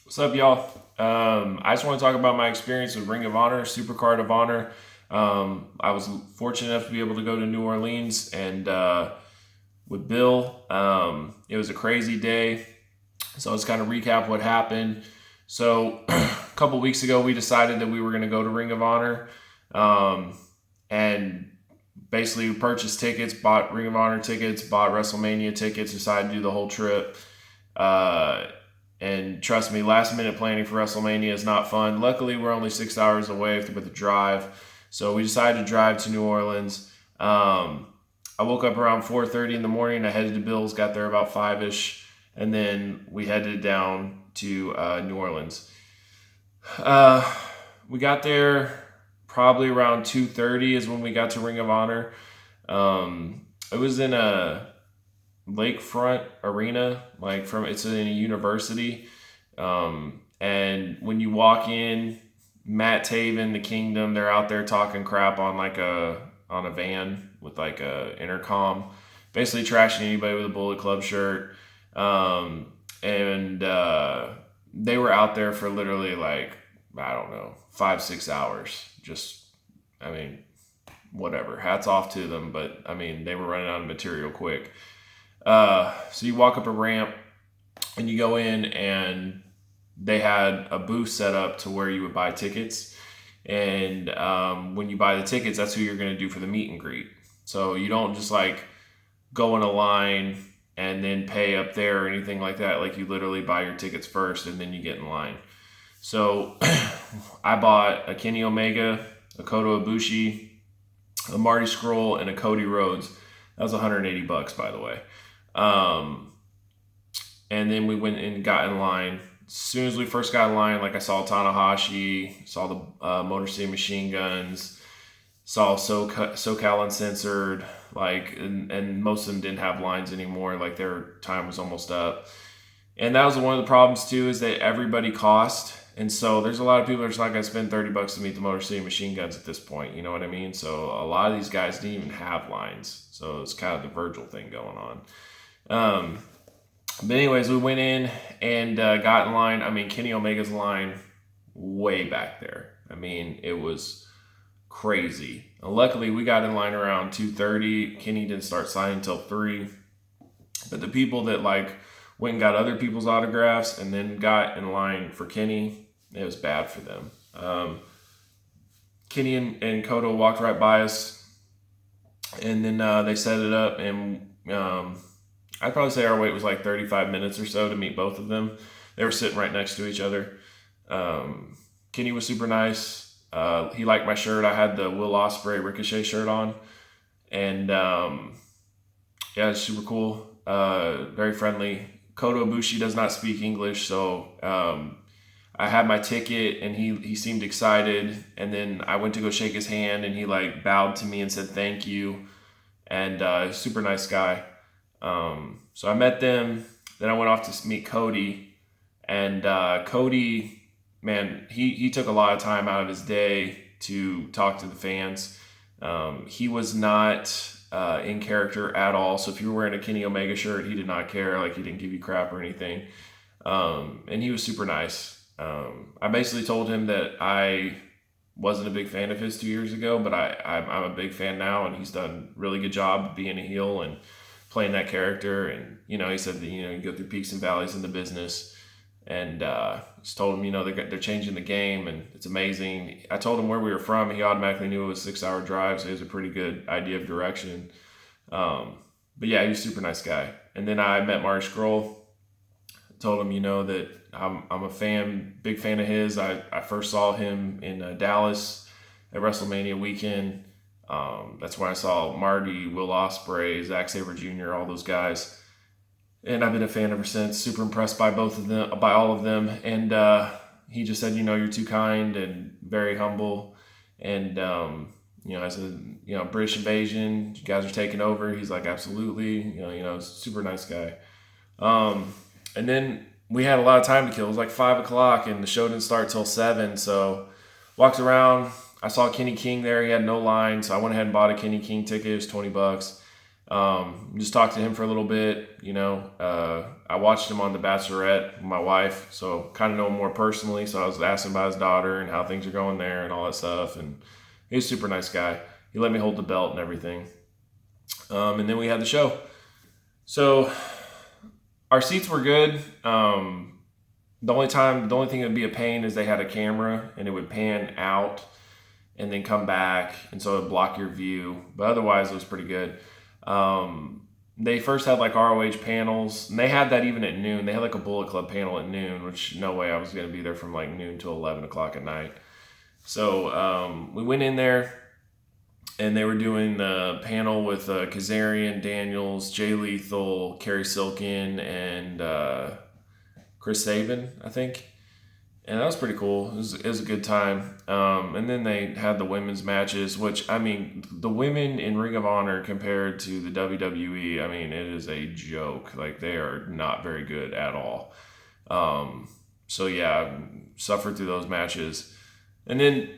What's up, y'all? I just want to talk about my experience with Ring of Honor, Supercard of Honor. I was fortunate enough to be able to go to New Orleans and with Bill. It was a crazy day. So let's kind of recap what happened. So a couple weeks ago, we decided that we were going to go to Ring of Honor and basically purchased tickets, bought Ring of Honor tickets, bought WrestleMania tickets, decided to do the whole trip. And trust me, last minute planning for WrestleMania is not fun. Luckily, we're only 6 hours away with the drive. So we decided to drive to New Orleans. I woke up around 4:30 in the morning. I headed to Bill's, got there about 5-ish. And then we headed down to New Orleans. We got there probably around 2:30 is when we got to Ring of Honor. It was in a lakefront arena, it's in a university. And when you walk in, Matt Taven, the Kingdom, they're out there talking crap on a van with a intercom, basically trashing anybody with a Bullet Club shirt. And they were out there for literally I don't know, 5-6 hours. Whatever. Hats off to them, but they were running out of material quick. So you walk up a ramp and you go in, and they had a booth set up to where you would buy tickets. And when you buy the tickets, that's who you're going to do for the meet and greet. So you don't just go in a line and then pay up there or anything like that. You literally buy your tickets first and then you get in line. So I bought a Kenny Omega, a Kota Ibushi, a Marty Scurll, and a Cody Rhodes. That was $180, by the way. And then we went and got in line. As soon as we first got in line, I saw Tanahashi, saw the Motor City Machine Guns, saw SoCal Uncensored, and most of them didn't have lines anymore. Their time was almost up. And that was one of the problems too, is that everybody cost. And so there's a lot of people that are just not going to spend $30 to meet the Motor City Machine Guns at this point. You know what I mean? So a lot of these guys didn't even have lines. So it's kind of the Virgil thing going on. But anyways, we went in and got in line. Kenny Omega's line way back there. It was crazy. Luckily, we got in line around 2:30. Kenny didn't start signing until 3. But the people that went and got other people's autographs and then got in line for Kenny, it was bad for them. Kenny and Kota walked right by us, and then they set it up, and I'd probably say our wait was 35 minutes or so to meet both of them. They were sitting right next to each other. Kenny was super nice. He liked my shirt. I had the Will Ospreay Ricochet shirt on, and yeah, it's super cool. Very friendly. Kota Ibushi does not speak English, so I had my ticket, and he seemed excited. And then I went to go shake his hand, and he bowed to me and said thank you. And super nice guy. So I met them. Then I went off to meet Cody, and Cody, man, he took a lot of time out of his day to talk to the fans. He was not in character at all. So if you were wearing a Kenny Omega shirt, he did not care. He didn't give you crap or anything. And he was super nice. I basically told him that I wasn't a big fan of his 2 years ago, but I'm a big fan now, and he's done a really good job being a heel and playing that character. And he said that you go through peaks and valleys in the business, and just told him they're changing the game, and it's amazing. I told him where we were from. He automatically knew it was a 6-hour drive, so he has a pretty good idea of direction. But yeah, he was a super nice guy. And then I met Marty Scurll. Told him that I'm a big fan of his. I first saw him in Dallas at WrestleMania weekend. That's where I saw Marty, Will Ospreay, Zack Sabre Jr., all those guys. And I've been a fan ever since. Super impressed by all of them. And he just said, you're too kind and very humble. And, I said, British invasion, you guys are taking over. He's like, absolutely. Super nice guy. And then we had a lot of time to kill. It was 5 o'clock, and the show didn't start till 7. So walked around. I saw Kenny King there. He had no line, so I went ahead and bought a Kenny King ticket. It was $20. Just talked to him for a little bit. I I watched him on The Bachelorette with my wife, so kind of know him more personally. So I was asking about his daughter and how things are going there and all that stuff. And he's a super nice guy. He let me hold the belt and everything. And then we had the show. So our seats were good. The only thing that would be a pain is they had a camera and it would pan out and then come back, and so it would block your view. But otherwise, it was pretty good. They first had like ROH panels, and they had that even at noon. They had like a Bullet Club panel at noon, which no way I was going to be there from like noon to 11 o'clock at night. So we went in there, and they were doing the panel with Kazarian, Daniels, Jay Lethal, Kerry Silkin, and Chris Sabin, I think. And that was pretty cool. It was a good time. And then they had the women's matches, which, I mean, the women in Ring of Honor compared to the WWE, I mean, it is a joke. Like, they are not very good at all. So, yeah, suffered through those matches. And then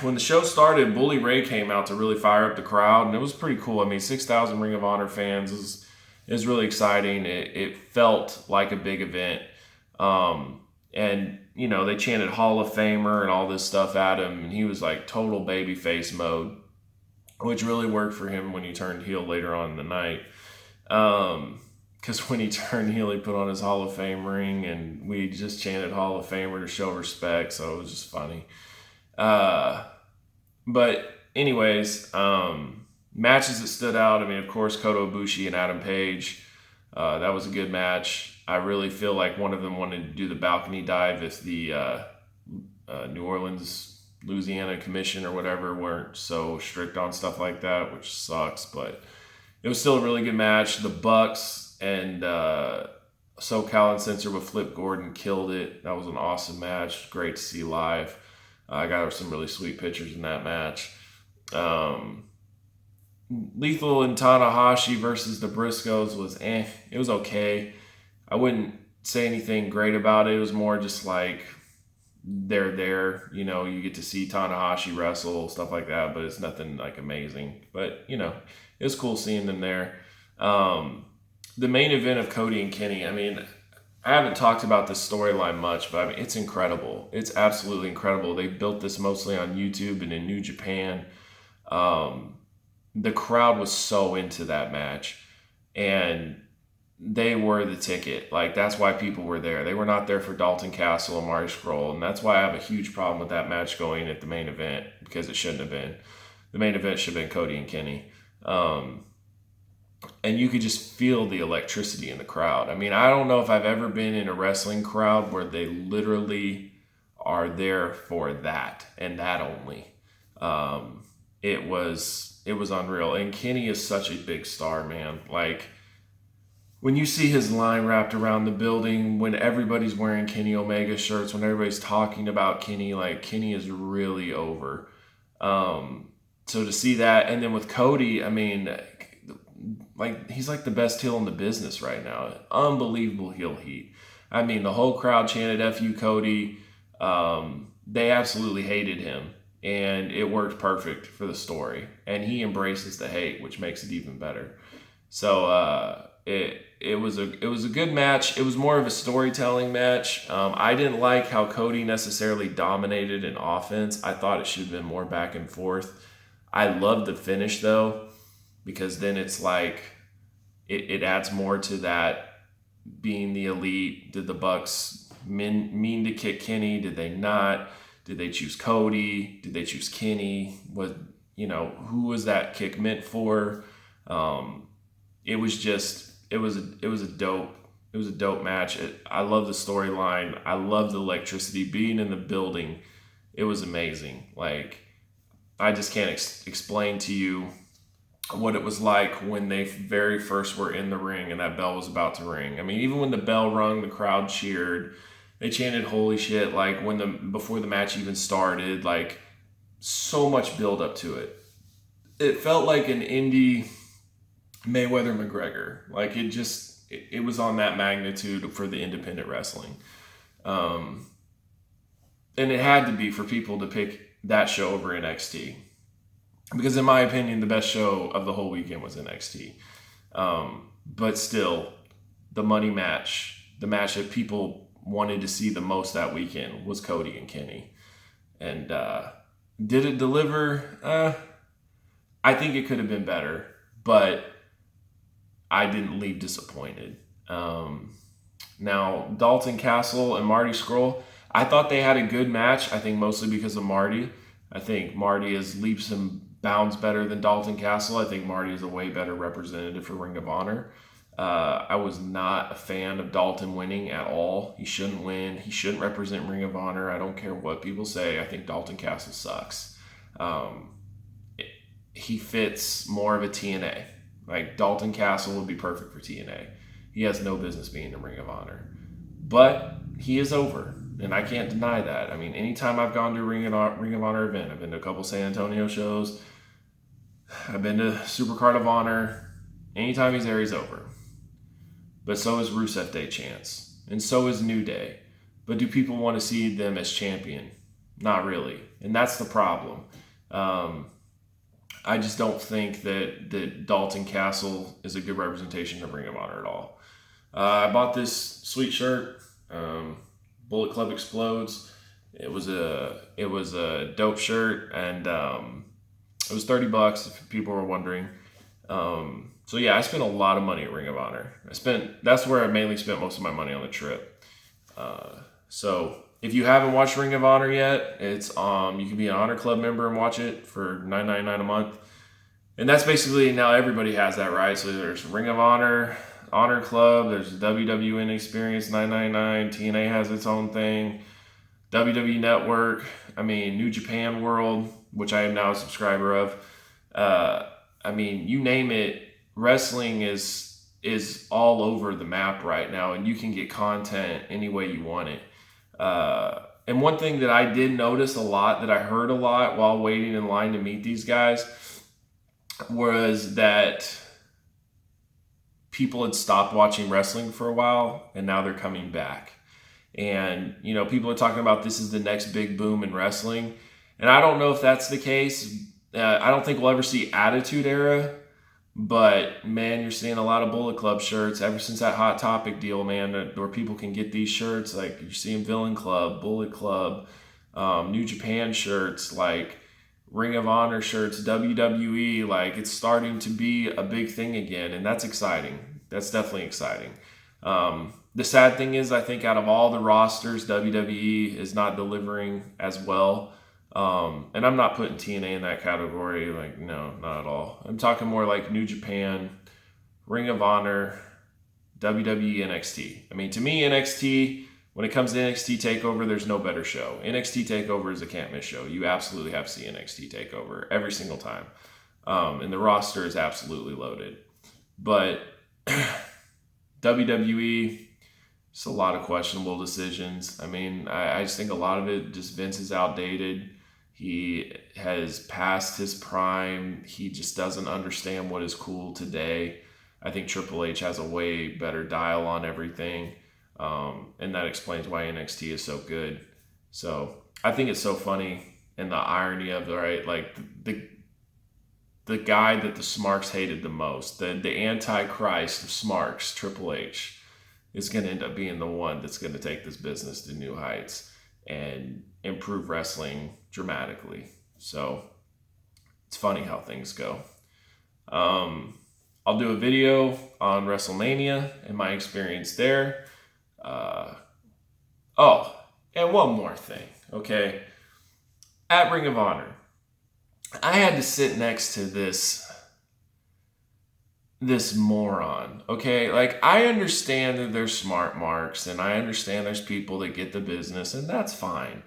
when the show started, Bully Ray came out to really fire up the crowd, and it was pretty cool. I mean, 6,000 Ring of Honor fans is really exciting. It felt like a big event. And, you know, they chanted Hall of Famer and all this stuff at him, and he was like total babyface mode, which really worked for him when he turned heel later on in the night. Because when he turned heel, he put on his Hall of Fame ring, and we just chanted Hall of Famer to show respect, so it was just funny. But anyways, matches that stood out, I mean, of course, Kota Ibushi and Adam Page. That was a good match. I really feel like one of them wanted to do the balcony dive if the New Orleans, Louisiana Commission or whatever weren't so strict on stuff like that, which sucks. But it was still a really good match. The Bucks and SoCal Uncensored with Flip Gordon killed it. That was an awesome match. Great to see live. I got some really sweet pictures in that match. Lethal and Tanahashi versus the Briscoes was It was okay. I wouldn't say anything great about it. It was more just like they're there. You know, you get to see Tanahashi wrestle, stuff like that, but it's nothing like amazing. But, you know, it was cool seeing them there. The main event of Cody and Kenny, I mean, I haven't talked about this storyline much, but I mean, it's incredible. It's absolutely incredible. They built this mostly on YouTube and in New Japan. The crowd was so into that match, and they were the ticket. Like, that's why people were there. They were not there for Dalton Castle and Marty Scurll, and that's why I have a huge problem with that match going at the main event, because it shouldn't have been. The main event should have been Cody and Kenny. And you could just feel the electricity in the crowd. I mean, I don't know if I've ever been in a wrestling crowd where they literally are there for that and that only. It was unreal. And Kenny is such a big star, man. Like, when you see his line wrapped around the building, when everybody's wearing Kenny Omega shirts, when everybody's talking about Kenny, like, Kenny is really over. So to see that, and then with Cody, I mean, like, he's like the best heel in the business right now. Unbelievable heel heat. I mean, the whole crowd chanted "F you, Cody." They absolutely hated him, and it worked perfect for the story. And he embraces the hate, which makes it even better. So it was a good match. It was more of a storytelling match. I didn't like how Cody necessarily dominated in offense. I thought it should have been more back and forth. I loved the finish though, because then it's like it adds more to that being the elite. Did the Bucks mean to kick Kenny? Did they not? Did they choose Cody? Did they choose Kenny? Who was that kick meant for? It was a dope match. I love the storyline. I love the electricity. Being in the building, it was amazing. Like, I just can't explain to you what it was like when they very first were in the ring and that bell was about to ring. I mean, even when the bell rung, the crowd cheered. They chanted "Holy shit!" Like before the match even started. Like, so much build up to it. It felt like an indie Mayweather McGregor. Like, it was on that magnitude for the independent wrestling. And it had to be for people to pick that show over NXT. Because in my opinion, the best show of the whole weekend was NXT. But still, the money match the match that people wanted to see the most that weekend was Cody and Kenny. And did it deliver? I think it could have been better, but I didn't leave disappointed. Now, Dalton Castle and Marty Scurll, I thought they had a good match, I think mostly because of Marty. I think Marty is leaps and bounds better than Dalton Castle. I think Marty is a way better representative for Ring of Honor. I was not a fan of Dalton winning at all. He shouldn't win. He shouldn't represent Ring of Honor. I don't care what people say. I think Dalton Castle sucks. He fits more of a TNA. Like, Dalton Castle would be perfect for TNA. He has no business being in Ring of Honor. But he is over, and I can't deny that. I mean, anytime I've gone to a Ring of Honor event, I've been to a couple San Antonio shows, I've been to Supercard of Honor, anytime he's there, he's over. But so is Rusev Day Chance, and so is New Day. But do people want to see them as champion? Not really, and that's the problem. I just don't think that Dalton Castle is a good representation of Ring of Honor at all. I bought this sweet shirt, Bullet Club Explodes. It was a dope shirt, and it was $30 if people were wondering. So yeah, I spent a lot of money at Ring of Honor. That's where I mainly spent most of my money on the trip. So if you haven't watched Ring of Honor yet, it's you can be an Honor Club member and watch it for $9.99 a month. And that's basically, now everybody has that, right? So there's Ring of Honor, Honor Club, there's WWN Experience $9.99, TNA has its own thing, WWE Network, New Japan World, which I am now a subscriber of. You name it, wrestling is all over the map right now, and you can get content any way you want it. And one thing that I did notice a lot, that I heard a lot while waiting in line to meet these guys, was that people had stopped watching wrestling for a while, and now they're coming back. And, people are talking about this is the next big boom in wrestling. And I don't know if that's the case. I don't think we'll ever see Attitude Era. But, man, you're seeing a lot of Bullet Club shirts ever since that Hot Topic deal, man, where people can get these shirts. Like, you're seeing Villain Club, Bullet Club, New Japan shirts, like Ring of Honor shirts, WWE. Like, it's starting to be a big thing again, and that's exciting. That's definitely exciting. The sad thing is, I think out of all the rosters, WWE is not delivering as well. And I'm not putting TNA in that category. Like, no, not at all. I'm talking more like New Japan, Ring of Honor, WWE, NXT. To me, NXT, when it comes to NXT TakeOver, there's no better show. NXT TakeOver is a can't miss show. You absolutely have to see NXT TakeOver every single time. And the roster is absolutely loaded. But WWE, it's a lot of questionable decisions. I just think a lot of it, just Vince is outdated. He has passed his prime. He just doesn't understand what is cool today. I think Triple H has a way better dial on everything. And that explains why NXT is so good. So I think it's so funny, and the irony of it, right? Like the guy that the Smarks hated the most, the Antichrist of Smarks, Triple H, is going to end up being the one that's going to take this business to new heights and improve wrestling dramatically. So it's funny how things go. I'll do a video on WrestleMania and my experience there. And one more thing, okay? At Ring of Honor, I had to sit next to this moron, okay? Like, I understand that there's smart marks, and I understand there's people that get the business, and that's fine.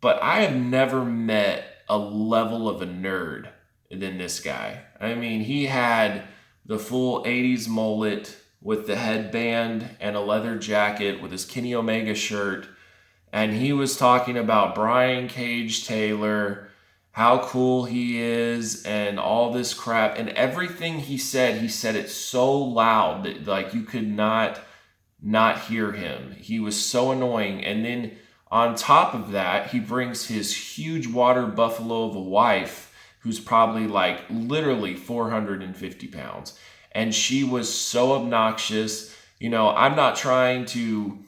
But I have never met a level of a nerd than this guy. He had the full 80s mullet with the headband and a leather jacket with his Kenny Omega shirt, and he was talking about Brian Cage Taylor, how cool he is, and all this crap. And everything he said it so loud that, like, you could not hear him. He was so annoying. And then on top of that, he brings his huge water buffalo of a wife, who's probably like literally 450 pounds. And she was so obnoxious. I'm not trying to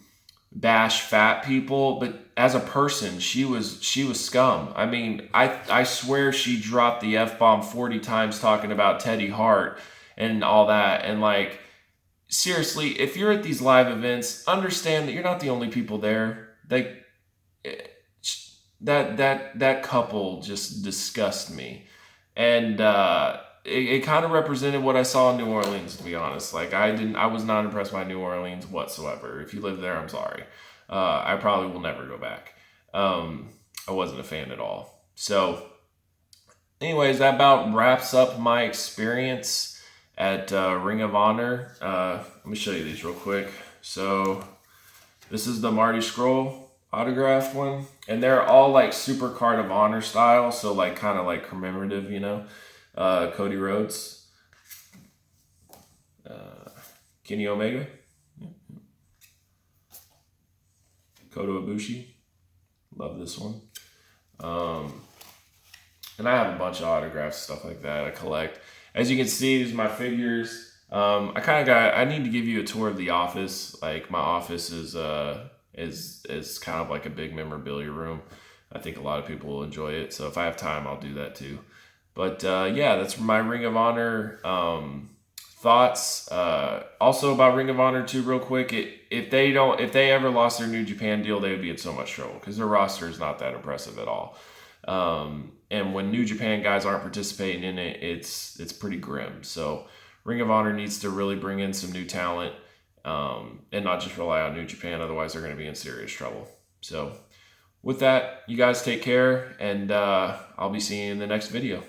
bash fat people, but as a person, she was scum. I mean, I swear she dropped the F-bomb 40 times talking about Teddy Hart and all that. And like, seriously, if you're at these live events, understand that you're not the only people there. Like, that couple just disgust me. And it kind of represented what I saw in New Orleans, to be honest. Like, I was not impressed by New Orleans whatsoever. If you live there, I'm sorry. I probably will never go back. I wasn't a fan at all. So, anyways, that about wraps up my experience at Ring of Honor. Let me show you these real quick. So, this is the Marty Scurll autographed one, and they're all like Supercard of Honor style, so like kind of like commemorative, Cody Rhodes, Kenny Omega, Kota Ibushi, love this one, and I have a bunch of autographs, stuff like that I collect. As you can see, these are my figures. I need to give you a tour of the office. Like, my office is kind of like a big memorabilia room. I think a lot of people will enjoy it. So if I have time, I'll do that too. But yeah, that's my Ring of Honor thoughts. Also about Ring of Honor too, real quick. If they ever lost their New Japan deal, they would be in so much trouble because their roster is not that impressive at all. And when New Japan guys aren't participating in it, it's pretty grim. So Ring of Honor needs to really bring in some new talent. And not just rely on New Japan, otherwise they're going to be in serious trouble. So with that, you guys take care, and I'll be seeing you in the next video.